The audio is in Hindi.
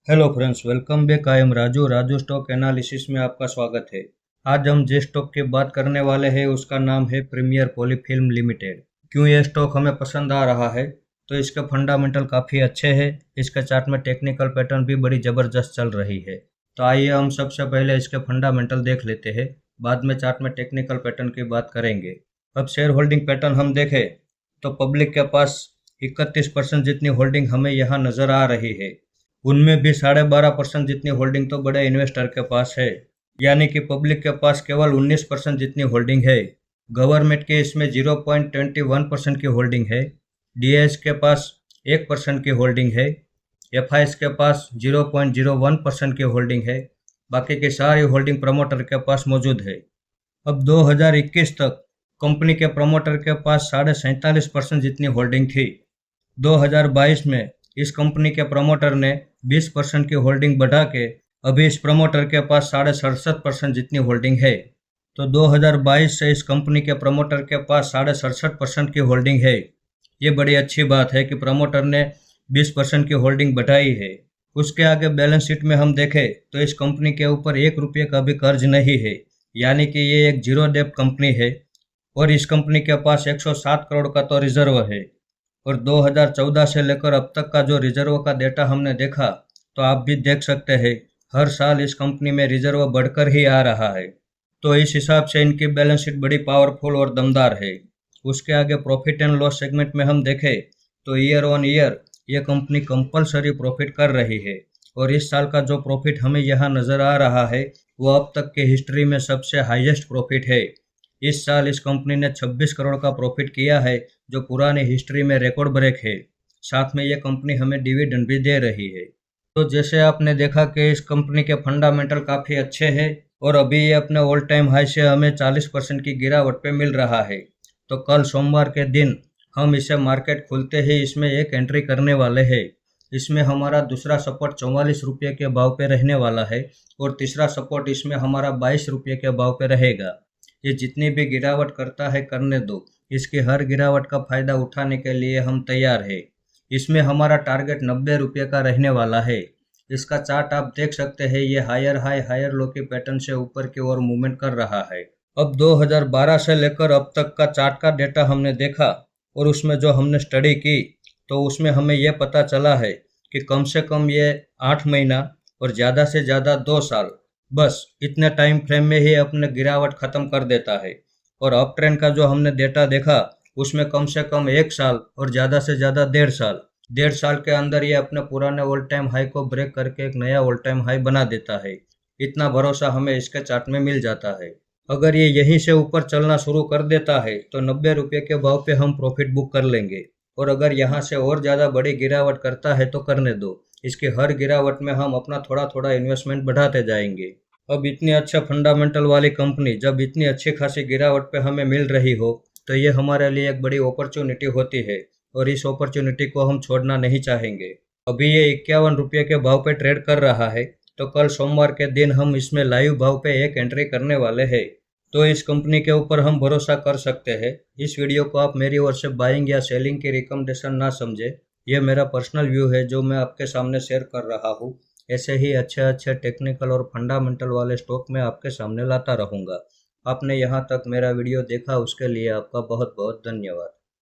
Hello friends, welcome back. I am Raju stock analysis में आपका स्वागत है। आज हम जिस स्टॉक की बात करने वाले हैं उसका नाम है प्रीमियर पॉलीफिल्म लिमिटेड। क्यों ये स्टॉक हमें पसंद आ रहा है? तो इसके फंडामेंटल काफ़ी अच्छे हैं। इसके चार्ट में टेक्निकल पैटर्न भी बड़ी ज़बरदस्त चल रही है। तो आइए हम सबसे पहले इसके फंडामेंटल देख लेते हैं, बाद में चार्ट में टेक्निकल पैटर्न की बात करेंगे। अब शेयर होल्डिंग पैटर्न हम देखें तो पब्लिक के पास 31% जितनी होल्डिंग हमें यहाँ नज़र आ रही है। उनमें भी 12.5% जितनी होल्डिंग तो बड़े इन्वेस्टर के पास है, यानी कि पब्लिक के पास केवल 19% जितनी होल्डिंग है। गवर्नमेंट के इसमें 0.21% की होल्डिंग है। डीएस के पास 1% की होल्डिंग है। एफआईएस के पास 0.01% की होल्डिंग है। बाकी की सारी होल्डिंग प्रमोटर के पास मौजूद है। अब 2021 तक कंपनी के प्रमोटर के पास 47.5% जितनी होल्डिंग थी। 2022 में इस कंपनी के प्रमोटर ने 20% की होल्डिंग बढ़ा के अभी इस प्रमोटर के पास 67.5% जितनी होल्डिंग है। तो 2022 से इस कंपनी के प्रमोटर के पास 67.5% की होल्डिंग है। ये बड़ी अच्छी बात है कि प्रमोटर ने 20% की होल्डिंग बढ़ाई है। उसके आगे बैलेंस शीट में हम देखें तो इस कंपनी के ऊपर 1 रुपये का भी कर्ज नहीं है, यानी कि ये एक जीरो डेब्ट कंपनी है। और इस कंपनी के पास 107 करोड़ का तो रिजर्व है। और 2014 से लेकर अब तक का जो रिजर्व का डेटा हमने देखा तो आप भी देख सकते हैं, हर साल इस कंपनी में रिजर्व बढ़कर ही आ रहा है। तो इस हिसाब से इनकी बैलेंस शीट बड़ी पावरफुल और दमदार है। उसके आगे प्रॉफिट एंड लॉस सेगमेंट में हम देखें तो ईयर ऑन ईयर ये कंपनी कंपलसरी प्रॉफिट कर रही है। और इस साल का जो प्रॉफिट हमें यहाँ नज़र आ रहा है वो अब तक की हिस्ट्री में सबसे हाईएस्ट प्रॉफिट है। इस साल इस कंपनी ने 26 करोड़ का प्रॉफिट किया है, जो पुरानी हिस्ट्री में रिकॉर्ड ब्रेक है। साथ में ये कंपनी हमें डिविडेंड भी दे रही है। तो जैसे आपने देखा कि इस कंपनी के फंडामेंटल काफ़ी अच्छे हैं और अभी ये अपने ऑल टाइम हाई से हमें 40% की गिरावट पे मिल रहा है। तो कल सोमवार के दिन हम इसे मार्केट खुलते ही इसमें एक एंट्री करने वाले हैं। इसमें हमारा दूसरा सपोर्ट 44 रुपये के भाव पे रहने वाला है और तीसरा सपोर्ट इसमें हमारा 22 रुपये के भाव पे रहेगा। ये जितनी भी गिरावट करता है करने दो, इसकी हर गिरावट का फायदा उठाने के लिए हम तैयार है। इसमें हमारा टारगेट 90 रुपये का रहने वाला है। इसका चार्ट आप देख सकते हैं, ये हायर हाई हायर लो के पैटर्न से ऊपर की ओर मूवमेंट कर रहा है। अब 2012 से लेकर अब तक का चार्ट का डेटा हमने देखा और उसमें जो हमने स्टडी की तो उसमें हमें यह पता चला है कि कम से कम ये 8 महीना और ज़्यादा से ज़्यादा 2 साल, बस इतने टाइम फ्रेम में ही अपने गिरावट ख़त्म कर देता है। और अप ट्रेंड का जो हमने डेटा देखा उसमें कम से कम 1 साल और ज़्यादा से ज़्यादा 1.5 साल के अंदर ये अपने पुराने ऑल टाइम हाई को ब्रेक करके एक नया ऑल टाइम हाई बना देता है। इतना भरोसा हमें इसके चार्ट में मिल जाता है। अगर ये यहीं से ऊपर चलना शुरू कर देता है तो 90 रुपये के भाव पे हम प्रॉफिट बुक कर लेंगे। और अगर यहाँ से और ज़्यादा बड़ी गिरावट करता है तो करने दो, इसकी हर गिरावट में हम अपना थोड़ा थोड़ा इन्वेस्टमेंट बढ़ाते जाएंगे। अब इतनी अच्छा फंडामेंटल वाली कंपनी जब इतनी अच्छी खासी गिरावट पे हमें मिल रही हो तो ये हमारे लिए एक बड़ी अपॉर्चुनिटी होती है और इस अपॉर्चुनिटी को हम छोड़ना नहीं चाहेंगे। अभी ये 51 रुपये के भाव पे ट्रेड कर रहा है, तो कल सोमवार के दिन हम इसमें लाइव भाव पे एक एंट्री करने वाले हैं। तो इस कंपनी के ऊपर हम भरोसा कर सकते हैं। इस वीडियो को आप मेरी ओर से बाइंग या सेलिंग की रिकमेंडेशन ना समझे, ये मेरा पर्सनल व्यू है जो मैं आपके सामने शेयर कर रहा हूँ। ऐसे ही अच्छे अच्छे टेक्निकल और फंडामेंटल वाले स्टॉक मैं आपके सामने लाता रहूँगा। आपने यहाँ तक मेरा वीडियो देखा उसके लिए आपका बहुत बहुत धन्यवाद।